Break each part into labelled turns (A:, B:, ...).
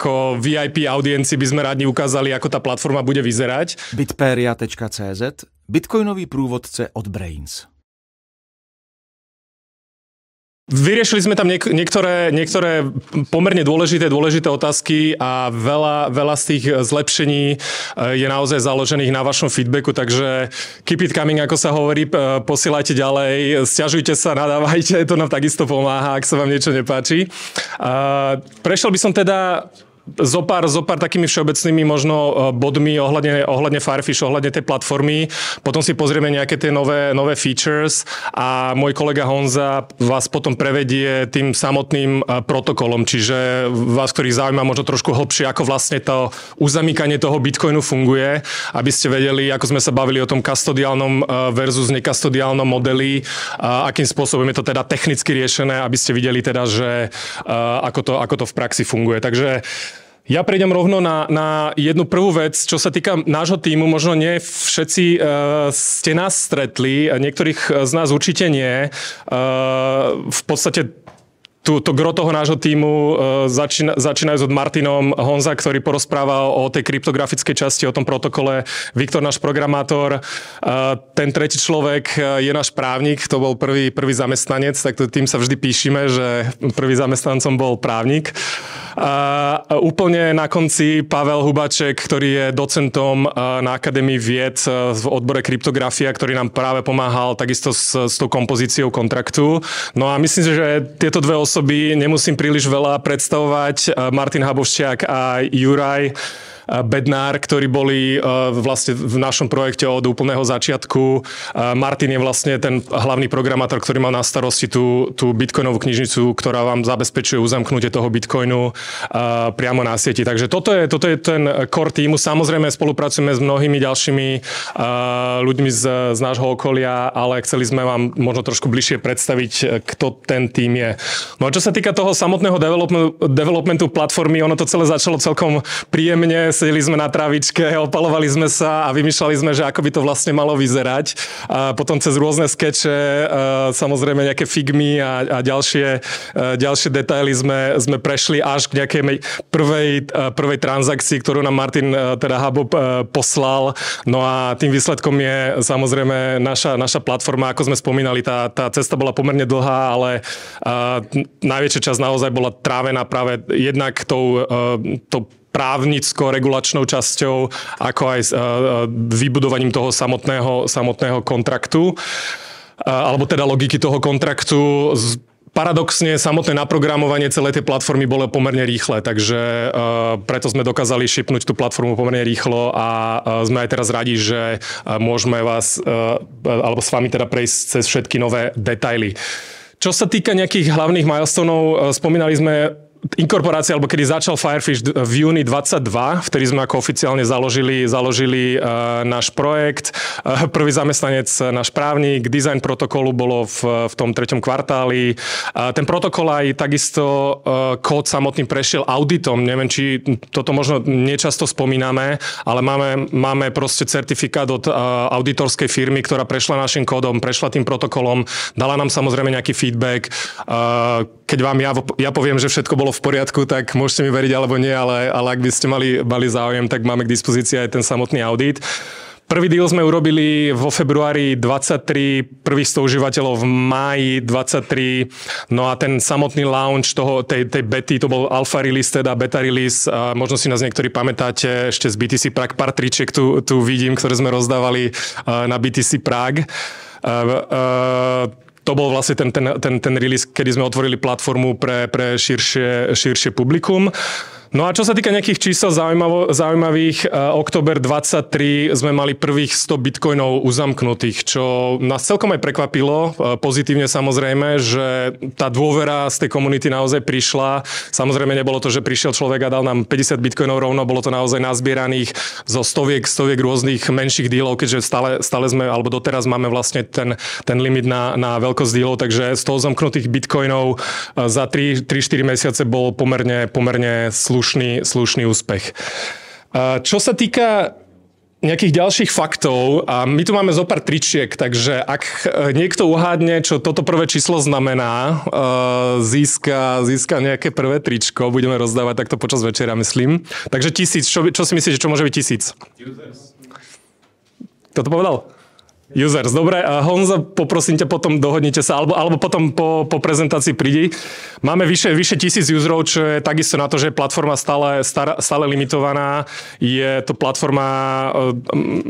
A: ako VIP audiencii by sme rádi ukázali, ako tá platforma bude vyzerať.
B: Bitperia.cz, bitcoinový průvodce od Brains.
A: Vyriešili sme tam niektoré pomerne dôležité otázky a veľa z tých zlepšení je naozaj založených na vašom feedbacku, takže keep it coming, ako sa hovorí, posielajte ďalej, sťažujte sa, nadávajte, to nám takisto pomáha, ak sa vám niečo nepáči. Prešiel by som teda Zopár takými všeobecnými možno bodmi ohľadne Firefish, ohľadne tej platformy. Potom si pozrieme nejaké tie nové features a môj kolega Honza vás potom prevedie tým samotným protokolom, čiže vás, ktorých zaujíma možno trošku hlbšie, ako vlastne to uzamykanie toho Bitcoinu funguje, aby ste vedeli, ako sme sa bavili o tom kastodiálnom versus nekastodiálnom modeli, akým spôsobom je to teda technicky riešené, aby ste videli teda, že ako to v praxi funguje. Takže ja prejdem rovno na jednu prvú vec, čo sa týka nášho tímu. Možno nie všetci ste nás stretli, niektorých z nás určite nie. V podstate to gro toho nášho tímu začínajú od Martinom, Honza, ktorý porozprával o tej kryptografickej časti, o tom protokole, Viktor, náš programátor, ten tretí človek je náš právnik, to bol prvý zamestnanec, tak tým sa vždy píšime, že prvý zamestnancom bol právnik. A úplne na konci Pavel Hubaček, ktorý je docentom na Akadémii vied v odbore kryptografia, ktorý nám práve pomáhal takisto s tou kompozíciou kontraktu. No a myslím si, že tieto dve osoby nemusím príliš veľa predstavovať. Martin Habošťák a Juraj Bednár, ktorí boli vlastne v našom projekte od úplného začiatku. Martin je vlastne ten hlavný programátor, ktorý mal na starosti tú bitcoinovú knižnicu, ktorá vám zabezpečuje uzamknutie toho bitcoinu priamo na sieti. Takže toto je ten core týmu. Samozrejme spolupracujeme s mnohými ďalšími ľuďmi z nášho okolia, ale chceli sme vám možno trošku bližšie predstaviť, kto ten tým je. No a čo sa týka toho samotného developmentu platformy, ono to celé začalo celkom príjemne. Sedeli sme na trávičke, opalovali sme sa a vymýšľali sme, že ako by to vlastne malo vyzerať. A potom cez rôzne skeče, samozrejme nejaké figmy a ďalšie detaily sme prešli až k nejakej prvej transakcii, ktorú nám Martin teda Habo poslal. No a tým výsledkom je samozrejme naša platforma, ako sme spomínali, tá cesta bola pomerne dlhá, ale najväčšia časť naozaj bola trávená práve jednak tou právnicko-regulačnou časťou, ako aj vybudovaním toho samotného kontraktu, alebo teda logiky toho kontraktu. Paradoxne, samotné naprogramovanie celej tej platformy bolo pomerne rýchle, takže preto sme dokázali šipnúť tú platformu pomerne rýchlo a sme aj teraz radi, že môžeme vás, alebo s vami teda prejsť cez všetky nové detaily. Čo sa týka nejakých hlavných milestoneov, spomínali sme inkorporácia, alebo kedy začal Firefish v júni 22, vtedy sme ako oficiálne založili náš projekt. Prvý zamestnanec, náš právnik, design protokolu bolo v tom 3. kvartáli. Ten protokol aj takisto kód samotný prešiel auditom. Neviem, či toto možno nečasto spomíname, ale máme proste certifikát od auditorskej firmy, ktorá prešla našim kódom, prešla tým protokolom, dala nám samozrejme nejaký feedback. Keď vám ja poviem, že všetko bolo v poriadku, tak môžete mi veriť alebo nie, ale ak by ste mali záujem, tak máme k dispozícii aj ten samotný audit. Prvý deal sme urobili vo februári 23, prvých 100 užívateľov v máji 23, no a ten samotný launch tej bety, to bol alpha release, teda beta release, a možno si nás niektorí pamätáte ešte z BTC Prague pár tričiek, tu vidím, ktoré sme rozdávali na BTC Prague. To bol vlastne ten release, kedy sme otvorili platformu pre širšie publikum. No a čo sa týka nejakých čísel zaujímavých, október 23 sme mali prvých 100 bitcoinov uzamknutých, čo nás celkom aj prekvapilo, pozitívne samozrejme, že tá dôvera z tej komunity naozaj prišla. Samozrejme nebolo to, že prišiel človek a dal nám 50 bitcoinov rovno, bolo to naozaj nazbieraných zo stoviek rôznych menších dílov, keďže stále sme, alebo doteraz máme vlastne ten limit na veľkosť dílov, takže 100 uzamknutých bitcoinov za 3-4 mesiace bol pomerne slušný úspech. Čo sa týka nejakých ďalších faktov, a my tu máme zo pár tričiek, takže ak niekto uhádne, čo toto prvé číslo znamená, získa nejaké prvé tričko, budeme rozdávať takto počas večera, myslím. Takže 1000, čo si myslíte, čo môže byť 1000? Users. Kto to povedal? Users, dobre. A Honza, poprosím ťa, potom dohodnite sa, alebo potom po prezentácii prídi. Máme vyše 1000 userov, čo je takisto na to, že je platforma stále limitovaná. Je to platforma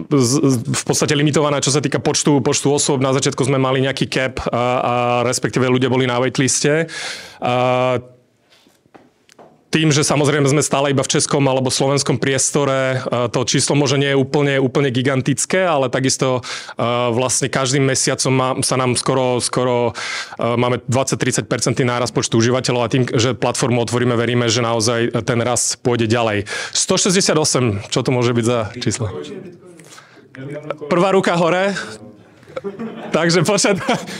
A: v podstate limitovaná, čo sa týka počtu osôb. Na začiatku sme mali nejaký cap a respektíve ľudia boli na waitliste. Tým, že samozrejme sme stále iba v českom alebo slovenskom priestore, to číslo možno nie je úplne gigantické, ale takisto vlastne každým mesiacom sa nám skoro máme 20-30% nárast počtu užívateľov, a tým, že platformu otvoríme, veríme, že naozaj ten rast pôjde ďalej. 168, čo to môže byť za číslo? Prvá ruka hore. Takže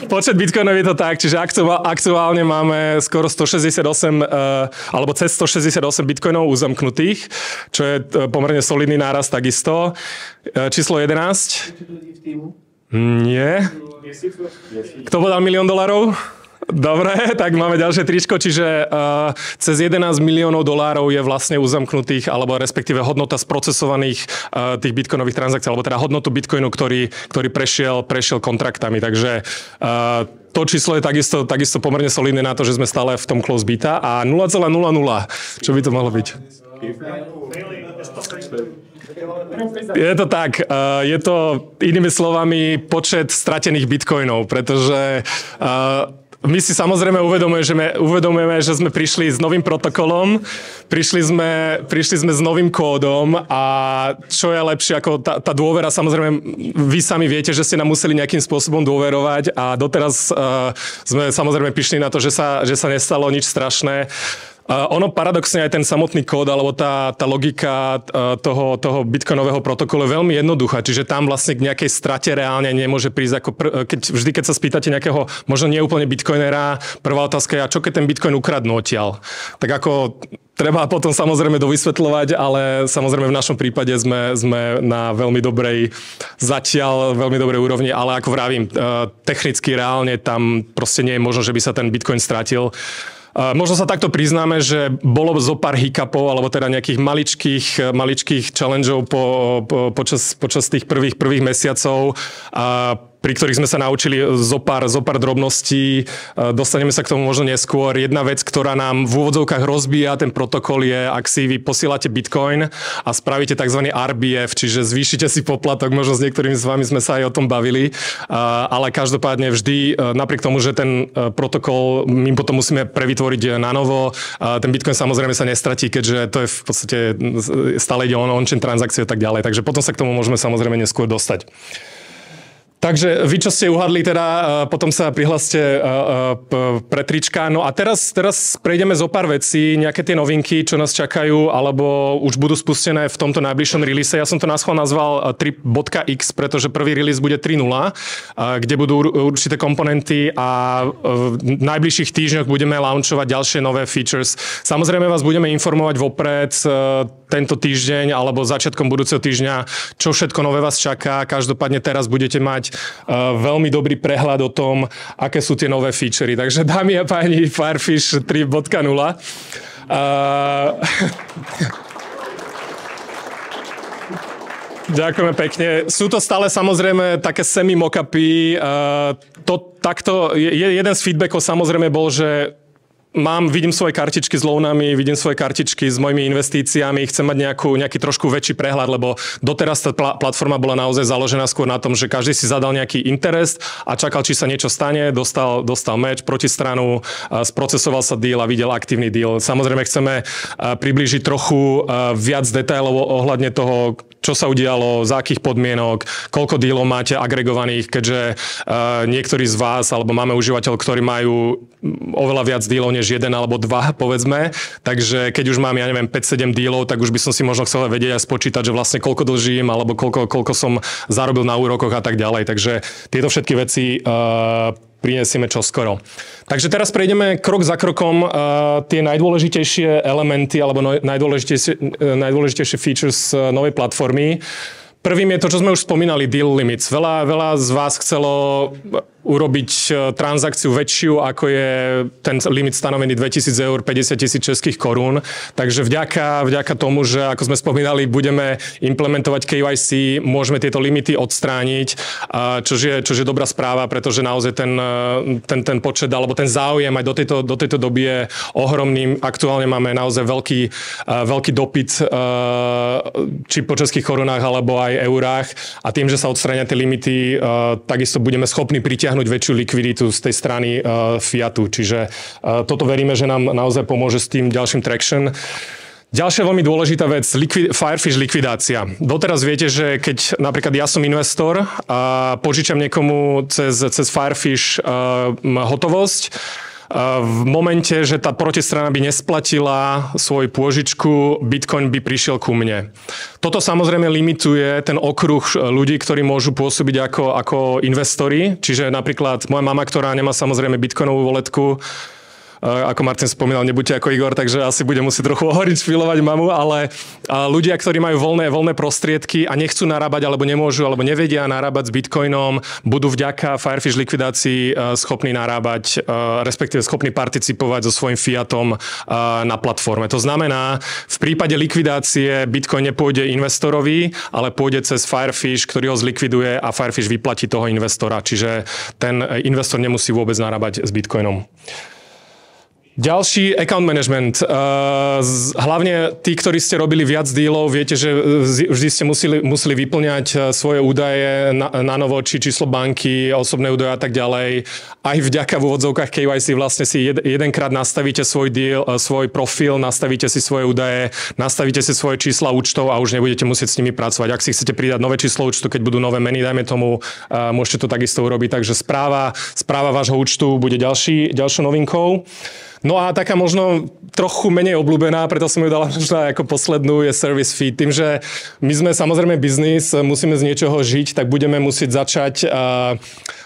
A: počet bitcoinov je to tak, čiže aktuálne máme skoro 168 alebo cez 168 bitcoinov uzamknutých, čo je pomerne solidný nárast takisto. Číslo 11? Nie. Kto povedal $1 000 000? Dobre, tak máme ďalšie tričko, čiže cez $11 miliónov je vlastne uzamknutých, alebo respektíve hodnota sprocesovaných tých bitcoinových transakcií, alebo teda hodnotu bitcoinu, ktorý prešiel kontraktami. Takže to číslo je takisto pomerne solidné na to, že sme stále v tom close beta. A 0,00, čo by to mohlo byť? Je to tak, je to inými slovami počet stratených bitcoinov, pretože my si samozrejme uvedomujeme, že sme prišli s novým protokolom, prišli sme s novým kódom, a čo je lepšie ako tá dôvera, samozrejme vy sami viete, že ste nám museli nejakým spôsobom dôverovať, a doteraz sme samozrejme prišli na to, že sa nestalo nič strašné. Ono paradoxne aj ten samotný kód alebo tá logika toho bitcoinového protokolu je veľmi jednoduchá, čiže tam vlastne k nejakej strate reálne nemôže prísť, ako keď sa spýtate nejakého možno neúplne bitcoinera, prvá otázka je, a čo keď ten bitcoin ukradnú odtiaľ? Tak ako treba potom samozrejme dovysvetľovať, ale samozrejme v našom prípade sme na veľmi dobrej úrovni, ale ako vravím, technicky reálne tam proste nie je možno, že by sa ten bitcoin stratil. Možno sa takto priznáme, že bolo zo pár hiccupov, alebo teda nejakých maličkých challengeov počas tých prvých mesiacov, pri ktorých sme sa naučili zo pár drobností. Dostaneme sa k tomu možno neskôr. Jedna vec, ktorá nám v úvodzovkách rozbíja ten protokol, je, ak si vy posielate bitcoin a spravíte tzv. RBF, čiže zvýšite si poplatok, možno s niektorými z vami sme sa aj o tom bavili, ale každopádne vždy, napriek tomu, že ten protokol my potom musíme prevytvoriť na novo, ten bitcoin samozrejme sa nestratí, keďže to je v podstate stále ide o on-chain transakcie a tak ďalej, takže potom sa k tomu môžeme samozrejme neskôr dostať. Takže vy, čo ste uhadli, teda potom sa prihláste pre trička. No a teraz prejdeme zo pár vecí, nejaké tie novinky, čo nás čakajú, alebo už budú spustené v tomto najbližšom release. Ja som to naschvál nazval 3.x, pretože prvý release bude 3.0, kde budú určité komponenty, a v najbližších týždňoch budeme launchovať ďalšie nové features. Samozrejme vás budeme informovať vopred tento týždeň alebo začiatkom budúceho týždňa, čo všetko nové vás čaká. Každopádne teraz budete mať veľmi dobrý prehľad o tom, aké sú tie nové featurey. Takže dámy a páni, Firefish 3.0. Ďakujeme pekne. Sú to stále samozrejme také semi-mockupy. Takto jeden z feedbackov samozrejme bol, že vidím svoje kartičky s loanami, vidím svoje kartičky s mojimi investíciami, chcem mať nejaký trošku väčší prehľad, lebo doteraz tá platforma bola naozaj založená skôr na tom, že každý si zadal nejaký interest a čakal, či sa niečo stane, dostal match, protistranu, sprocesoval sa deal a videl aktívny deal. Samozrejme chceme priblížiť trochu viac detailov ohľadne toho, čo sa udialo, za akých podmienok, koľko dealov máte agregovaných, keďže niektorí z vás, alebo máme užívateľov, ktorí majú oveľa viac dealov než jeden alebo dva, povedzme. Takže keď už mám, 5-7 dealov, tak už by som si možno chcel vedieť a spočítať, že vlastne koľko dlžím, alebo koľko som zarobil na úrokoch a tak ďalej. Takže tieto všetky veci prinesieme čoskoro. Takže teraz prejdeme krok za krokom tie najdôležitejšie elementy alebo najdôležitejšie features novej platformy. Prvým je to, čo sme už spomínali, deal limits. Veľa z vás chcelo urobiť transakciu väčšiu, ako je ten limit stanovený 2000 eur, 50 000 českých korún. Takže vďaka tomu, že ako sme spomínali, budeme implementovať KYC, môžeme tieto limity odstrániť, čo je dobrá správa, pretože naozaj ten počet alebo ten záujem aj do tejto doby je ohromný. Aktuálne máme naozaj veľký dopyt či po českých korunách alebo aj eurách a tým, že sa odstránia tie limity, takisto budeme schopní pritiahnuť väčšiu likviditu z tej strany fiatu. Čiže toto veríme, že nám naozaj pomôže s tým ďalším traction. Ďalšia veľmi dôležitá vec, Firefish likvidácia. Doteraz viete, že keď napríklad ja som investor a požičam niekomu cez Firefish hotovosť, v momente, že tá protistrana by nesplatila svoju pôžičku, Bitcoin by prišiel ku mne. Toto samozrejme limituje ten okruh ľudí, ktorí môžu pôsobiť ako investori. Čiže napríklad moja mama, ktorá nemá samozrejme bitcoinovú voletku, ako Martin spomínal, nebuďte ako Igor, takže asi budem musieť trochu ohoriť, špilovať mamu, ale ľudia, ktorí majú voľné prostriedky a nechcú narábať, alebo nemôžu, alebo nevedia narábať s bitcoinom, budú vďaka Firefish likvidácii schopní narábať, respektíve schopní participovať so svojím fiatom na platforme. To znamená, v prípade likvidácie bitcoin nepôjde investorovi, ale pôjde cez Firefish, ktorý ho zlikviduje a Firefish vyplatí toho investora. Čiže ten investor nemusí vôbec narábať s bitcoinom. Ďalší account management. Hlavne tí, ktorí ste robili viac dealov, viete, že vždy ste museli vyplňať svoje údaje na novo, či číslo banky, osobné údaje a tak ďalej. Aj vďaka v úvodzovkách KYC vlastne si jedenkrát nastavíte svoj deal, svoj profil, nastavíte si svoje údaje, nastavíte si svoje čísla účtov a už nebudete musieť s nimi pracovať. Ak si chcete pridať nové číslo účtu, keď budú nové meny, dajme tomu, môžete to takisto urobiť. Takže správa vášho účtu bude ďalšou novinkou. No a taká možno trochu menej obľúbená, preto som ju dala možno ako poslednú, je service fee. Tým, že my sme samozrejme biznis, musíme z niečoho žiť, tak budeme musieť začať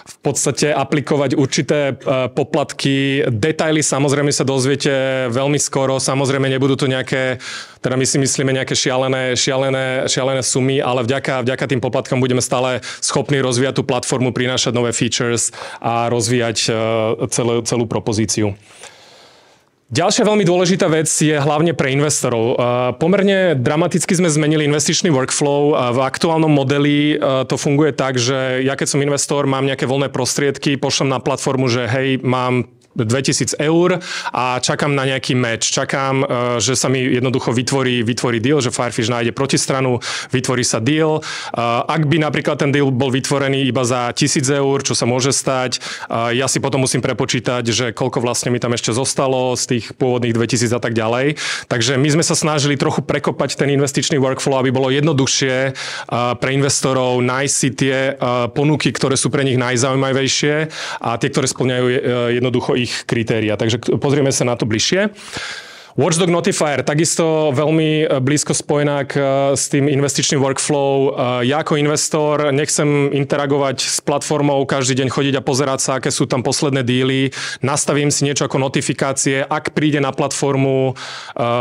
A: v podstate aplikovať určité poplatky. Detaily samozrejme sa dozviete veľmi skoro. Samozrejme nebudú to nejaké, teda my si myslíme nejaké šialené sumy, ale vďaka tým poplatkom budeme stále schopní rozvíjať tú platformu, prinášať nové features a rozvíjať celú propozíciu. Ďalšia veľmi dôležitá vec je hlavne pre investorov. Pomerne dramaticky sme zmenili investičný workflow. V aktuálnom modeli to funguje tak, že ja keď som investor, mám nejaké voľné prostriedky, pošlem na platformu, že hej, mám 2000 eur a čakám na nejaký match. Čakám, že sa mi jednoducho vytvorí deal, že Firefish nájde protistranu, vytvorí sa deal. Ak by napríklad ten deal bol vytvorený iba za 1000 eur, čo sa môže stať, ja si potom musím prepočítať, že koľko vlastne mi tam ešte zostalo z tých pôvodných 2000 a tak ďalej. Takže my sme sa snažili trochu prekopať ten investičný workflow, aby bolo jednoduchšie pre investorov nájsť si tie ponuky, ktoré sú pre nich najzaujímavejšie a tie, ktoré spĺňajú jednoducho ich kritéria. Takže pozrieme sa na to bližšie. Watchdog Notifier, takisto veľmi blízko spojená s tým investičným workflow. Ja ako investor nechcem interagovať s platformou, každý deň chodiť a pozerať sa, aké sú tam posledné díly. Nastavím si niečo ako notifikácie. Ak príde na platformu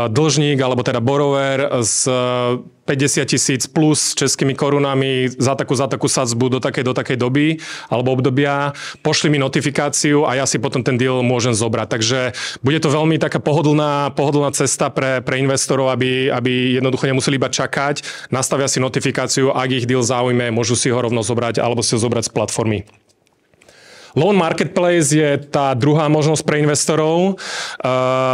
A: dlžník, alebo teda borrower s 50 000 plus českými korunami za takú sadzbu do takej doby alebo obdobia, pošli mi notifikáciu a ja si potom ten deal môžem zobrať. Takže bude to veľmi taká pohodlná cesta pre investorov, aby jednoducho nemuseli iba čakať, nastavia si notifikáciu, ak ich deal zaujme, môžu si ho rovno zobrať alebo si ho zobrať z platformy. Loan Marketplace je tá druhá možnosť pre investorov.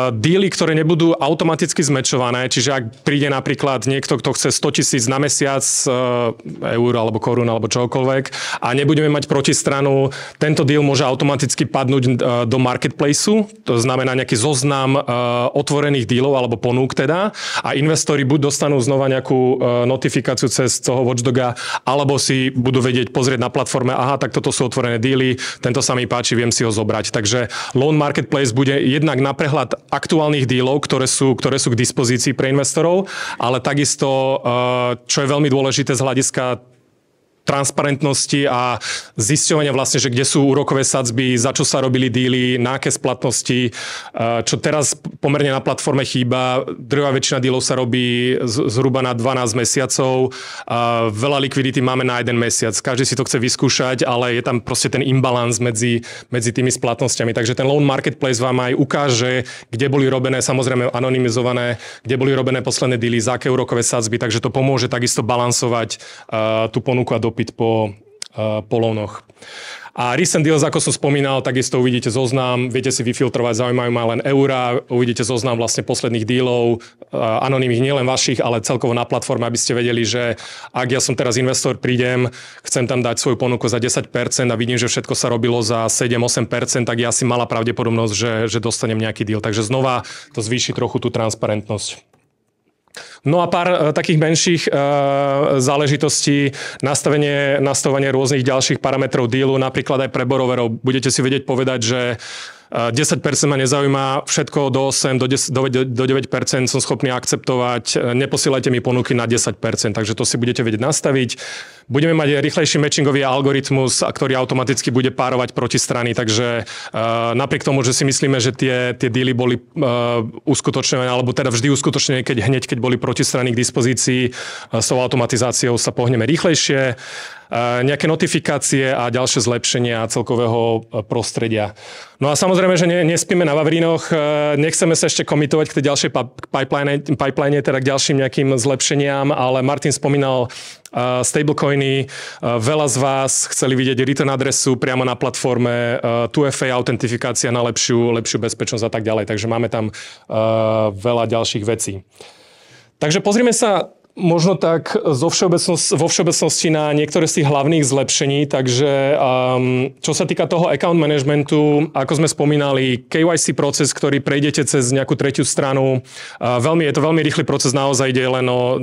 A: Díly, ktoré nebudú automaticky zmečované, čiže ak príde napríklad niekto, kto chce 100 000 na mesiac, eur alebo korún alebo čokoľvek a nebudeme mať protistranu, tento deal môže automaticky padnúť do marketplaceu, to znamená nejaký zoznam otvorených dílov alebo ponúk teda a investori buď dostanú znova nejakú notifikáciu cez toho Watchdoga, alebo si budú vedieť pozrieť na platforme, aha, tak toto sú otvorené díly, tento sa mi páči, viem si ho zobrať. Takže Loan Marketplace bude jednak na prehľad aktuálnych dílov, ktoré sú k dispozícii pre investorov, ale takisto, čo je veľmi dôležité z hľadiska transparentnosti a zisťovania vlastne, že kde sú úrokové sadzby, za čo sa robili díly, na aké splatnosti, čo teraz pomerne na platforme chýba. Drvivá väčšina dílov sa robí zhruba na 12 mesiacov. Veľa likvidity máme na 1 mesiac. Každý si to chce vyskúšať, ale je tam proste ten imbalans medzi tými splatnosťami. Takže ten loan marketplace vám aj ukáže, kde boli robené, samozrejme anonymizované, kde boli robené posledné díly, za aké úrokové sadzby, takže to pomôže takisto balansovať tú ponuku a dopyt po loanoch. A recent deals, ako som spomínal, takisto uvidíte zoznam, viete si vyfiltrovať, zaujímajú ma len eurá, uvidíte zoznam vlastne posledných dílov, anonymných nielen vašich, ale celkovo na platforme, aby ste vedeli, že ak ja som teraz investor, prídem, chcem tam dať svoju ponuku za 10% a vidím, že všetko sa robilo za 7-8%, tak je asi malá pravdepodobnosť, že dostanem nejaký deal. Takže znova to zvýši trochu tú transparentnosť. No a pár takých menších záležitostí, nastavenie rôznych ďalších parametrov dealu, napríklad aj pre borrowerov. Budete si vedieť povedať, že 10% ma nezaujíma, všetko do 8, do 9% som schopný akceptovať, neposielajte mi ponuky na 10%, takže to si budete vedieť nastaviť. Budeme mať rýchlejší matchingový algoritmus, ktorý automaticky bude párovať protistrany, takže napriek tomu, že si myslíme, že tie dealy boli uskutočnené, alebo teda vždy uskutočnené, keď boli protistrany k dispozícii, s tou automatizáciou sa pohneme rýchlejšie. Nejaké notifikácie a ďalšie zlepšenia celkového prostredia. No a samozrejme, že nespíme na vavrínoch, nechceme sa ešte komitovať k tej ďalšej pipeline, teda k ďalším nejakým zlepšeniam, ale Martin spomínal stablecoiny, veľa z vás chceli vidieť return adresu priamo na platforme, 2FA autentifikácia na lepšiu bezpečnosť a tak ďalej, takže máme tam veľa ďalších vecí. Takže pozrime sa možno tak vo všeobecnosti na niektoré z tých hlavných zlepšení. Takže čo sa týka toho account managementu, ako sme spomínali, KYC proces, ktorý prejdete cez nejakú tretiu stranu. Je to veľmi rýchly proces, naozaj ide len o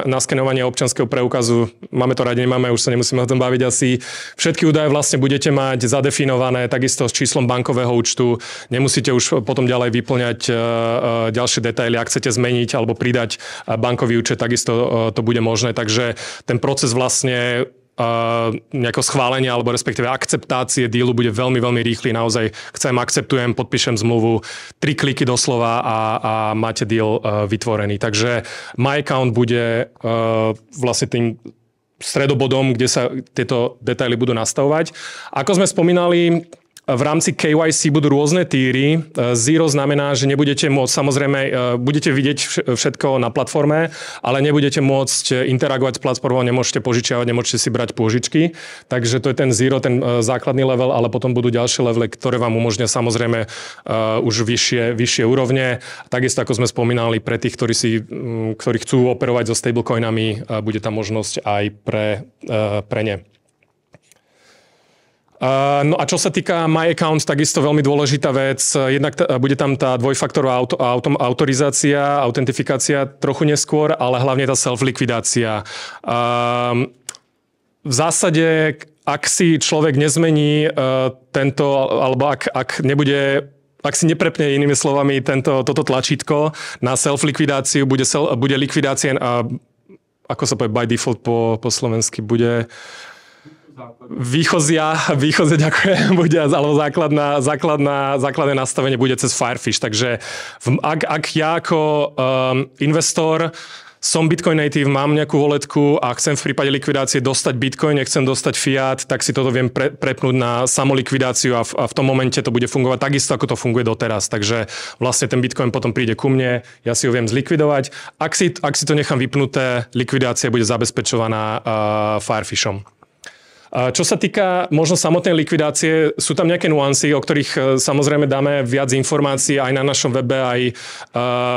A: naskenovanie občianskeho preukazu. Máme to radi, nemáme, už sa nemusíme o tom baviť asi. Všetky údaje vlastne budete mať zadefinované, takisto s číslom bankového účtu. Nemusíte už potom ďalej vyplňať ďalšie detaily. Ak chcete zmeniť alebo pridať bankový účet, takisto to bude možné, takže ten proces vlastne nejakého schválenia alebo respektíve akceptácie dealu bude veľmi, veľmi rýchly. Naozaj akceptujem, podpíšem zmluvu, 3 kliky doslova a máte deal vytvorený. Takže My Account bude vlastne tým stredobodom, kde sa tieto detaily budú nastavovať. Ako sme spomínali, v rámci KYC budú rôzne týry. Zero znamená, že nebudete môcť, samozrejme, budete vidieť všetko na platforme, ale nebudete môcť interagovať s platformou, nemôžete požičiavať, nemôžete si brať pôžičky. Takže to je ten zero, ten základný level, ale potom budú ďalšie levely, ktoré vám umožnia samozrejme už vyššie úrovne. Takisto, ako sme spomínali, pre tých, ktorí chcú operovať so stablecoinami, bude tam možnosť aj pre ne. No a čo sa týka My Account, takisto veľmi dôležitá vec. Jednak bude tam tá dvojfaktorová autorizácia, autentifikácia trochu neskôr, ale hlavne tá self-likvidácia. V zásade, ak si človek nezmení alebo ak si neprepne inými slovami toto tlačítko na self-likvidáciu, bude likvidácia, ako sa povie by default po slovensky, bude výchozia, ďakujem, alebo základné nastavenie bude cez Firefish. Takže ak ja ako investor som Bitcoin native, mám nejakú walletku a chcem v prípade likvidácie dostať Bitcoin, nechcem dostať fiat, tak si toto viem prepnúť na samolikvidáciu a v tom momente to bude fungovať takisto, ako to funguje doteraz. Takže vlastne ten Bitcoin potom príde ku mne, ja si ho viem zlikvidovať. Ak si to nechám vypnuté, likvidácia bude zabezpečovaná Firefishom. Čo sa týka možno samotnej likvidácie, sú tam nejaké nuancy, o ktorých samozrejme dáme viac informácií aj na našom webe, aj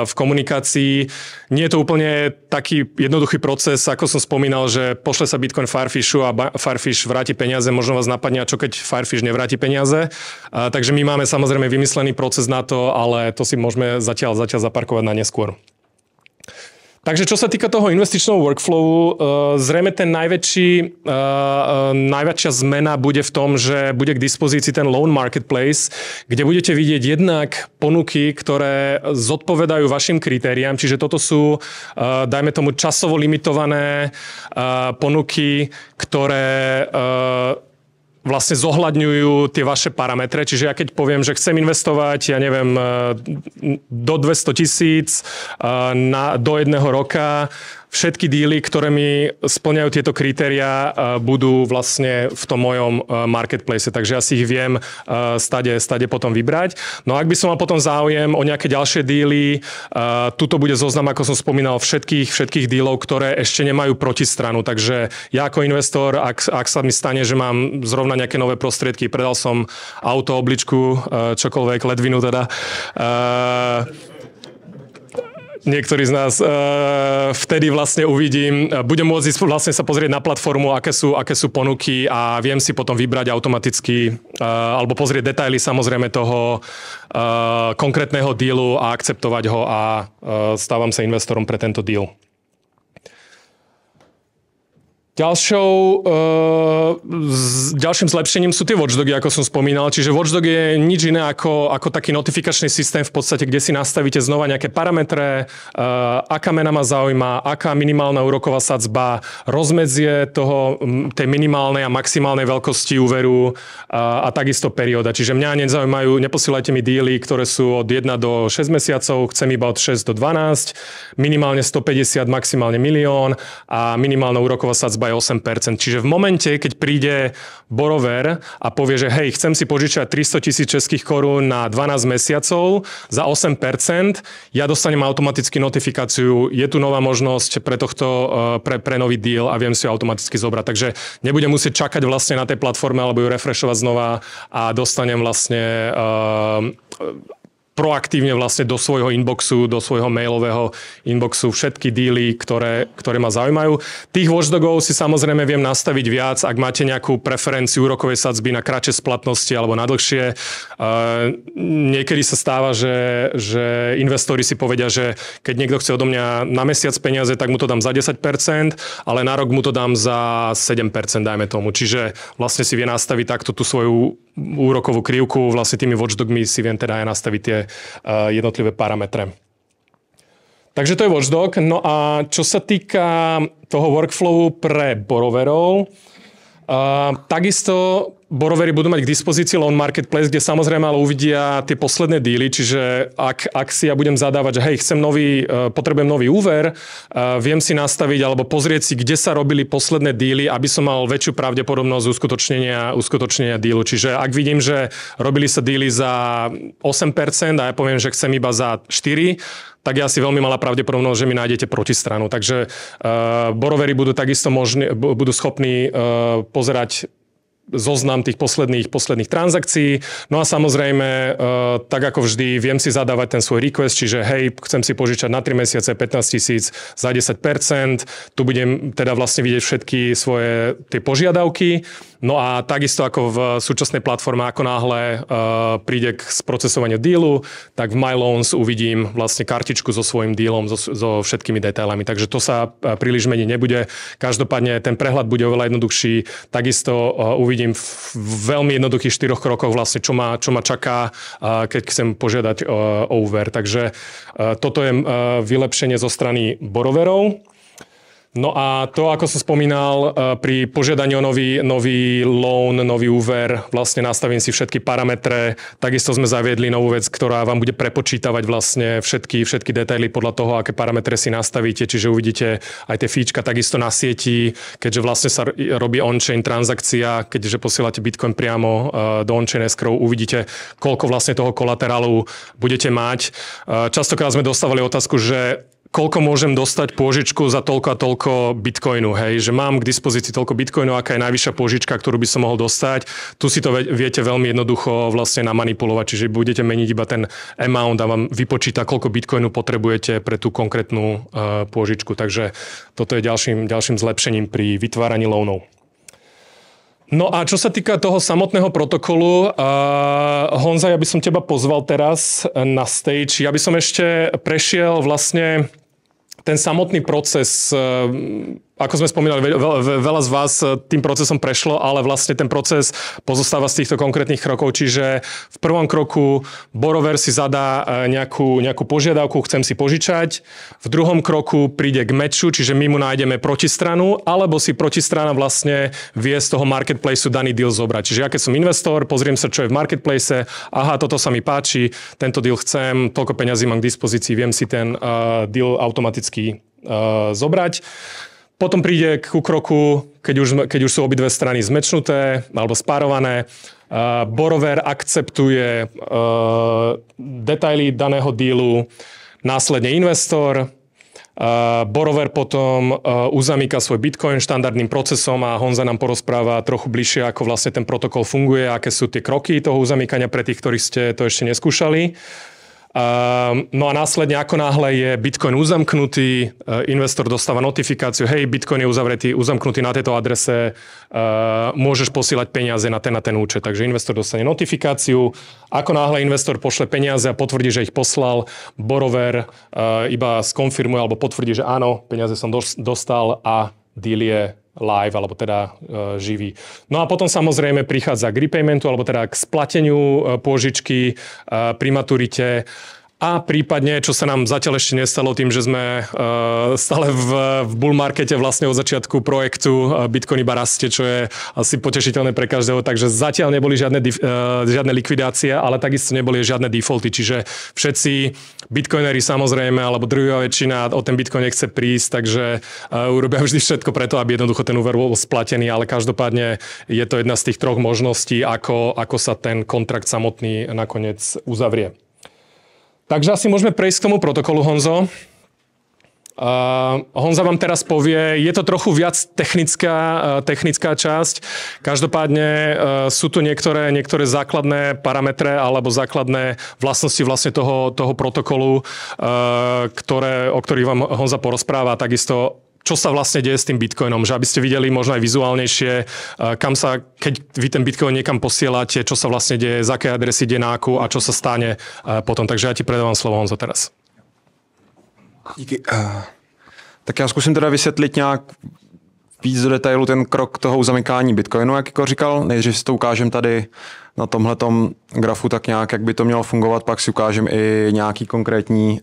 A: v komunikácii. Nie je to úplne taký jednoduchý proces, ako som spomínal, že pošle sa Bitcoin Firefishu a Firefish vráti peniaze. Možno vás napadne, čo keď Firefish nevráti peniaze. Takže my máme samozrejme vymyslený proces na to, ale to si môžeme zatiaľ zaparkovať na neskôr. Takže čo sa týka toho investičného workflowu, zrejme ten najväčšia zmena bude v tom, že bude k dispozícii ten loan marketplace, kde budete vidieť jednak ponuky, ktoré zodpovedajú vašim kritériám, čiže toto sú, dajme tomu, časovo limitované ponuky, ktoré vlastne zohľadňujú tie vaše parametre. Čiže ja keď poviem, že chcem investovať, ja neviem, do 200 000 do 1 roka, všetky díly, ktoré mi splňajú tieto kritériá, budú vlastne v tom mojom marketplace, takže ja si ich viem stade potom vybrať. No a ak by som mal potom záujem o nejaké ďalšie díly, tuto bude zoznam, ako som spomínal, všetkých dílov, ktoré ešte nemajú protistranu. Takže ja ako investor, ak sa mi stane, že mám zrovna nejaké nové prostriedky, predal som auto, obličku, čokoľvek, ledvinu teda, niektorí z nás vtedy vlastne budem môcť vlastne sa pozrieť na platformu, aké sú ponuky a viem si potom vybrať automaticky alebo pozrieť detaily samozrejme toho konkrétneho dealu a akceptovať ho a stávam sa investorom pre tento deal. Ďalším zlepšením sú tie watchdogy, ako som spomínal. Čiže watchdog je nič iné ako taký notifikačný systém v podstate, kde si nastavíte znova nejaké parametre, aká mena ma zaujíma, aká minimálna úroková sadzba, rozmedzie tej minimálnej a maximálnej veľkosti úveru a takisto perióda. Čiže mňa nezaujímajú, neposielajte mi díly, ktoré sú od 1 do 6 mesiacov, chcem iba od 6 do 12, minimálne 150, maximálne 1 000 000 a minimálna úroková sadzba je 8%. Čiže v momente, keď príde borrower a povie, že hej, chcem si požičať 300 000 českých korún na 12 mesiacov za 8%, ja dostanem automaticky notifikáciu, je tu nová možnosť pre nový deal a viem si ju automaticky zobrať. Takže nebudem musieť čakať vlastne na tej platforme alebo ju refreshovať znova a dostanem vlastne proaktívne vlastne do svojho inboxu, do svojho mailového inboxu všetky díly, ktoré ma zaujímajú. Tých watchdogov si samozrejme viem nastaviť viac, ak máte nejakú preferenciu úrokovej sadzby na kratšie splatnosti alebo na dlhšie. Niekedy sa stáva, že investori si povedia, že keď niekto chce odo mňa na mesiac peniaze, tak mu to dám za 10%, ale na rok mu to dám za 7%, dajme tomu. Čiže vlastne si vie nastaviť takto tú svoju úrokovú krivku, vlastne tými watchdogmi si viem teda aj nastaviť tie jednotlivé parametre. Takže to je watchdog. No a čo sa týka toho workflowu pre borrowerov, takisto borrowery budú mať k dispozícii loan marketplace, kde samozrejme ale uvidia tie posledné díly, čiže ak si ja budem zadávať, že hej, potrebujem nový úver, viem si nastaviť alebo pozrieť si, kde sa robili posledné díly, aby som mal väčšiu pravdepodobnosť uskutočnenia dílu. Čiže ak vidím, že robili sa díly za 8% a ja poviem, že chcem iba za 4%, tak je asi veľmi malá pravdepodobnosť, že mi nájdete protistranu. Takže borrowery budú takisto budú schopní pozerať zoznam tých posledných transakcií. No a samozrejme, tak ako vždy, viem si zadávať ten svoj request, čiže hej, chcem si požičať na 3 mesiace 15 000 za 10%. Tu budem teda vlastne vidieť všetky svoje tie požiadavky. No a takisto ako v súčasnej platforme, ako náhle príde k sprocesovaniu dealu, tak v My Loans uvidím vlastne kartičku so svojím dealom, so všetkými detailami. Takže to sa príliš meniť nebude. Každopádne ten prehľad bude oveľa jednoduchší. Takisto uvidím v veľmi jednoduchých 4 krokoch vlastne, čo ma čaká, keď chcem požiadať o úver. Takže toto je vylepšenie zo strany borrowerov. No a to, ako som spomínal, pri požiadaní o nový loan, nový úver, vlastne nastavím si všetky parametre. Takisto sme zaviedli novú vec, ktorá vám bude prepočítavať vlastne všetky detaily podľa toho, aké parametre si nastavíte. Čiže uvidíte aj tie fíčka takisto na sieti, keďže vlastne sa robí on-chain transakcia, keďže posielate Bitcoin priamo do on-chain escrow, uvidíte, koľko vlastne toho kolaterálu budete mať. Častokrát sme dostávali otázku, že koľko môžem dostať pôžičku za toľko a toľko bitcoinu, hej, že mám k dispozícii toľko bitcoinu, aká je najvyššia pôžička, ktorú by som mohol dostať. Tu si to viete veľmi jednoducho vlastne namanipulovať, čiže budete meniť iba ten amount a vám vypočíta, koľko bitcoinu potrebujete pre tú konkrétnu pôžičku. Takže toto je ďalším zlepšením pri vytváraní loanov. No a čo sa týka toho samotného protokolu, Honza, ja by som teba pozval teraz na stage. Ja by som ešte prešiel vlastne ten samotný proces, ako sme spomínali, veľa z vás tým procesom prešlo, ale vlastne ten proces pozostáva z týchto konkrétnych krokov, čiže v prvom kroku borrower si zadá nejakú požiadavku, chcem si požičať, v druhom kroku príde k matchu, čiže my mu nájdeme protistranu, alebo si protistrana vlastne vie z toho marketplaceu daný deal zobrať. Čiže ja keď som investor, pozriem sa, čo je v marketplace, aha, toto sa mi páči, tento deal chcem, toľko peňazí mám k dispozícii, viem si ten deal automaticky zobrať. Potom príde ku kroku, keď už sú obidve strany zmečnuté alebo spárované, borrower akceptuje detaily daného dealu, následne investor, borrower potom uzamýka svoj Bitcoin štandardným procesom a Honza nám porozpráva trochu bližšie, ako vlastne ten protokol funguje, aké sú tie kroky toho uzamýkania pre tých, ktorí ste to ešte neskúšali. No a následne, ako náhle je Bitcoin uzamknutý, investor dostáva notifikáciu, hej, Bitcoin je uzamknutý na tejto adrese, môžeš posielať peniaze na ten účet. Takže investor dostane notifikáciu. Ako náhle investor pošle peniaze a potvrdí, že ich poslal, borrower iba skonfirmuje alebo potvrdí, že áno, peniaze som dostal a deal je live, alebo teda živý. No a potom samozrejme prichádza k repaymentu, alebo teda k splateniu pôžičky pri maturite a prípadne, čo sa nám zatiaľ ešte nestalo tým, že sme stále v bull markete vlastne od začiatku projektu Bitcoin iba rastie, čo je asi potešiteľné pre každého, takže zatiaľ neboli žiadne likvidácie, ale takisto neboli žiadne defaulty, čiže všetci bitcoineri samozrejme, alebo drvivá väčšina o ten Bitcoin nechce prísť, takže urobia vždy všetko preto, aby jednoducho ten úver bol splatený, ale každopádne je to jedna z tých troch možností, ako sa ten kontrakt samotný nakoniec uzavrie. Takže asi môžeme prejsť k tomu protokolu, Honzo. Honza vám teraz povie, je to trochu viac technická časť. Každopádne sú tu niektoré základné parametre alebo základné vlastnosti vlastne toho protokolu, o ktorých vám Honza porozpráva. Takisto čo sa vlastne deje s tým Bitcoinom, že aby ste videli možno aj vizuálnejšie, keď vy ten Bitcoin niekam posielate, čo sa vlastne deje, z akej adresy ide na akú a čo sa stane potom. Takže ja ti predávam slovo, Honzo, teraz.
C: Díky. Tak já zkusím teda vysvětlit nějak víc do detailu ten krok toho zamykání Bitcoinu, jak Igor říkal. Nejdřív si to ukážem tady na tomhletom grafu tak nějak, jak by to mělo fungovat, pak si ukážem i nějaký konkrétní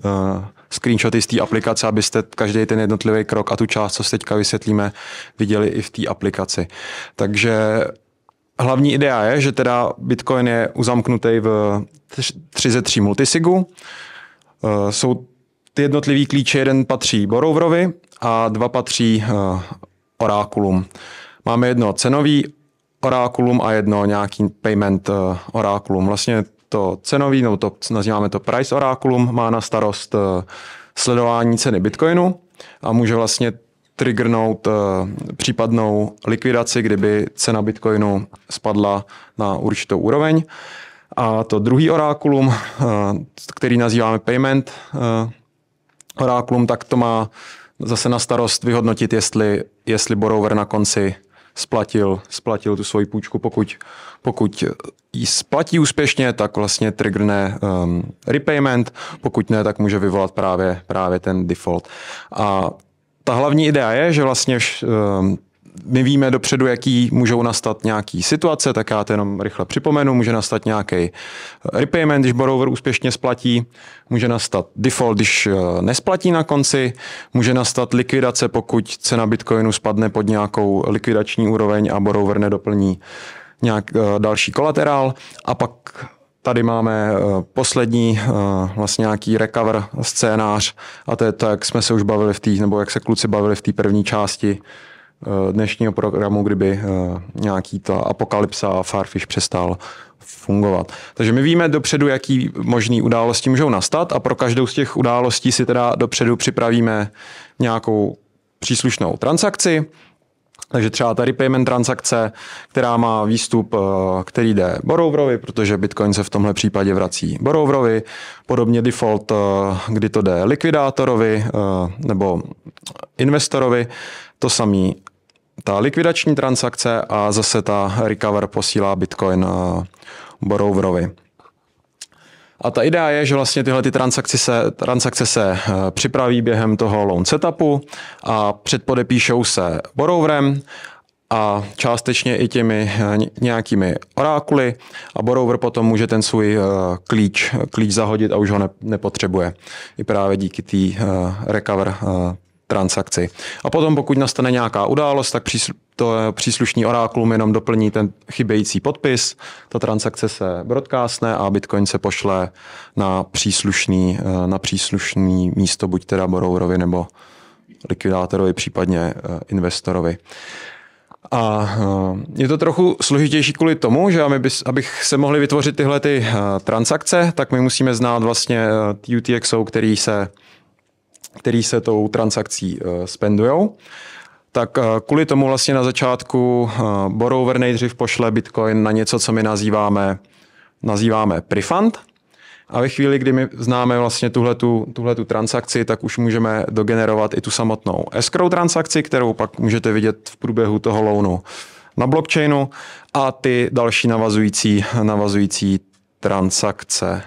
C: screenshoty z té aplikace, abyste každý ten jednotlivý krok a tu část, co si teďka vysvětlíme, viděli i v té aplikaci. Takže hlavní idea je, že teda Bitcoin je uzamknutý v 3 ze 3 multisigu. Jsou ty jednotlivý klíče, jeden patří borrowerovi a 2 patří orákulům. Máme jedno cenový orákulum a jedno nějaký payment orákulum. Vlastně to cenový, no to nazýváme to price orákulum, má na starost sledování ceny Bitcoinu a může vlastně triggernout případnou likvidaci, kdyby cena Bitcoinu spadla na určitou úroveň. A to druhý orákulum, který nazýváme payment orákulum, tak to má zase na starost vyhodnotit, jestli borrower na konci splatil tu svoji půjčku. Pokud ji splatí úspěšně, tak vlastně triggerne repayment, pokud ne, tak může vyvolat právě ten default. A ta hlavní idea je, že vlastně my víme dopředu, jaký můžou nastat nějaký situace, tak já to jenom rychle připomenu. Může nastat nějaký repayment, když borrower úspěšně splatí, může nastat default, když nesplatí na konci, může nastat likvidace, pokud cena Bitcoinu spadne pod nějakou likvidační úroveň a borrower nedoplní nějak další kolaterál. A pak tady máme poslední vlastně nějaký recover scénář a to je to, jak jsme se už bavili nebo jak se kluci bavili v té první části dnešního programu, kdyby nějaký ta apokalypsa a Farfish přestal fungovat. Takže my víme dopředu, jaký možný události můžou nastat a pro každou z těch událostí si teda dopředu připravíme nějakou příslušnou transakci. Takže třeba ta repayment transakce, která má výstup, který jde borrowerovi, protože Bitcoin se v tomhle případě vrací borrowerovi. Podobně default, kdy to jde likvidátorovi nebo investorovi. To samý ta likvidační transakce a zase ta recover posílá Bitcoin borrowerovi. A ta idea je, že vlastně tyhle ty transakce se připraví během toho loan setupu a předpodepíšou se borrowerem a částečně i těmi nějakými orákuly a borrower potom může ten svůj klíč zahodit a už ho nepotřebuje. I právě díky té recover transakci. A potom, pokud nastane nějaká událost, tak příslušný orákulum jenom doplní ten chybějící podpis, ta transakce se broadcastne a Bitcoin se pošle na příslušný místo, buď teda borrowerovi nebo likvidátorovi, případně investorovi. A je to trochu složitější kvůli tomu, že abych se mohli vytvořit tyhle ty transakce, tak my musíme znát vlastně UTXO, který se tou transakcí spendujou. Tak kvůli tomu vlastně na začátku borrower nejdřív pošle Bitcoin na něco, co my nazýváme prefund. A ve chvíli, kdy my známe vlastně tuhletu transakci, tak už můžeme dogenerovat i tu samotnou escrow transakci, kterou pak můžete vidět v průběhu toho loanu na blockchainu a ty další navazující transakce.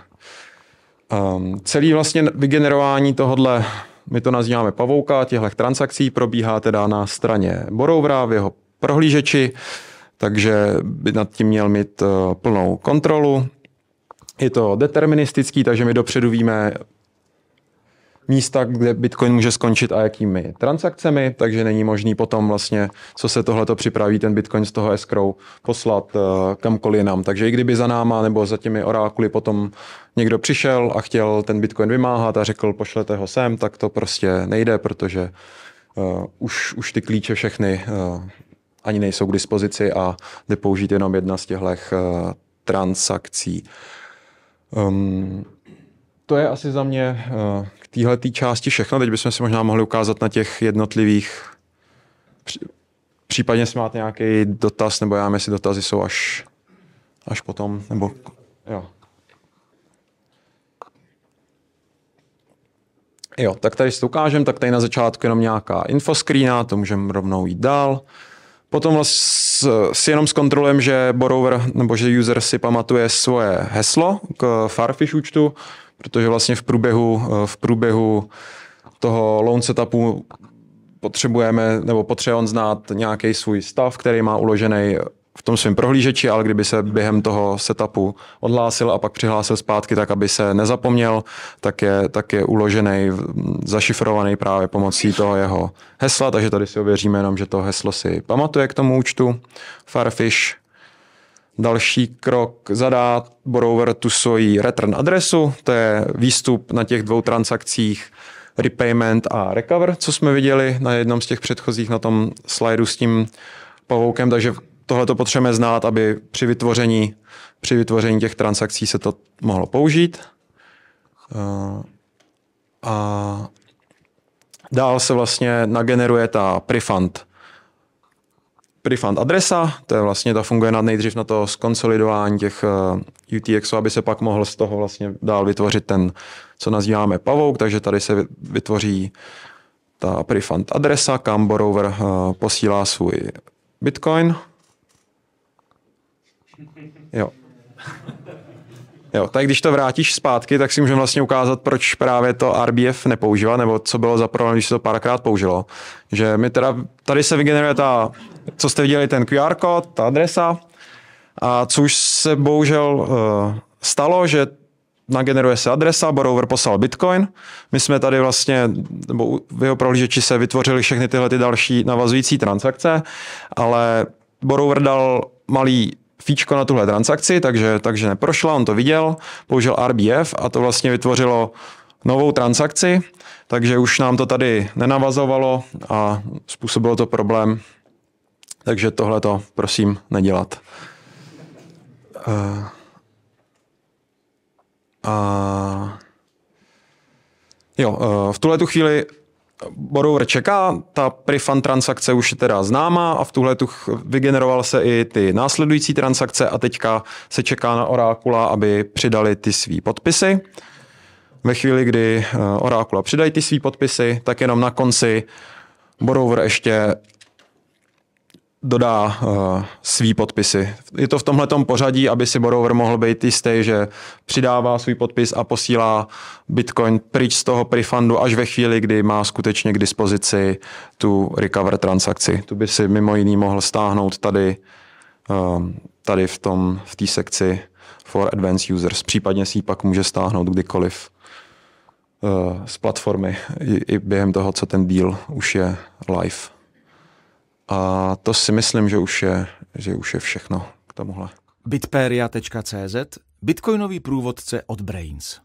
C: Celý vlastně vygenerování tohodle, my to nazýváme pavouka, těchto transakcí probíhá teda na straně borrowera v jeho prohlížeči, takže by nad tím měl mít plnou kontrolu. Je to deterministický, takže my dopředu víme místa, kde Bitcoin může skončit a jakými transakcemi, takže není možný potom vlastně, co se tohleto připraví, ten Bitcoin z toho escrow poslat kamkoliv jinam. Takže i kdyby za náma nebo za těmi orákuly potom někdo přišel a chtěl ten Bitcoin vymáhat a řekl, pošlete ho sem, tak to prostě nejde, protože už ty klíče všechny ani nejsou k dispozici a jde použít jenom jedna z těchto transakcí. To je asi za mě k téhleté části všechno. Teď bychom si možná mohli ukázat na těch jednotlivých, případně jestli máte nějaký dotaz, nebo já nevím, jestli dotazy jsou až potom, nebo jo. Jo, tak tady si to ukážem, tak tady na začátku jenom nějaká infoscreena, to můžeme rovnou jít dál. Potom si jenom zkontrolujeme, že borrower nebo že user si pamatuje svoje heslo k Farfish účtu, protože vlastně v průběhu toho loan setupu potřebuje on znát nějaký svůj stav, který má uložený v tom svém prohlížeči, ale kdyby se během toho setupu odhlásil a pak přihlásil zpátky, tak aby se nezapomněl, tak je uložený, zašifrovaný právě pomocí toho jeho hesla, takže tady si ověříme jenom, že to heslo si pamatuje k tomu účtu Farfish. Další krok, zadá borrower tu svoji return adresu, to je výstup na těch dvou transakcích repayment a recover, co jsme viděli na jednom z těch předchozích na tom slajdu s tím pavoukem, takže tohle to potřebujeme znát, aby při vytvoření těch transakcí se to mohlo použít. A dál se vlastně nageneruje ta prefund adresa, to je vlastně, ta funguje nejdřív na to skonsolidování těch UTXů, aby se pak mohl z toho vlastně dál vytvořit ten, co nazýváme pavouk, takže tady se vytvoří ta prefund adresa, kam borrower posílá svůj Bitcoin. Jo, tak když to vrátíš zpátky, tak si můžeme vlastně ukázat, proč právě to RBF nepoužívá, nebo co bylo za problém, když se to párkrát použilo. Že my tady se vygeneruje co jste viděli, ten QR kód, ta adresa, a co už se bohužel stalo, že nageneruje se adresa, borrower poslal Bitcoin, my jsme tady vlastně, nebo v jeho prohlížeči se vytvořily všechny tyhle ty další navazující transakce, ale borrower dal malý fíčko na tuhle transakci, takže neprošla, on to viděl, použil RBF a to vlastně vytvořilo novou transakci, takže už nám to tady nenavazovalo a způsobilo to problém. Takže tohle to prosím nedělat. V tuhletu chvíli borrower čeká, ta prefund transakce už je teda známá a v tuhletu vygeneroval se i ty následující transakce a teďka se čeká na orákula, aby přidali ty svý podpisy. Ve chvíli, kdy orákula přidají ty svý podpisy, tak jenom na konci borrower ještě dodá svý podpisy. Je to v tomhletom pořadí, aby si borrower mohl být jistý, že přidává svůj podpis a posílá Bitcoin pryč z toho prefundu až ve chvíli, kdy má skutečně k dispozici tu recover transakci. Tu by si mimo jiný mohl stáhnout tady v té sekci for advanced users. Případně si ji pak může stáhnout kdykoliv z platformy i během toho, co ten deal už je live. A to si myslím, že už je všechno k tomuhle.
B: Bitperia.cz, bitcoinový průvodce od Brains.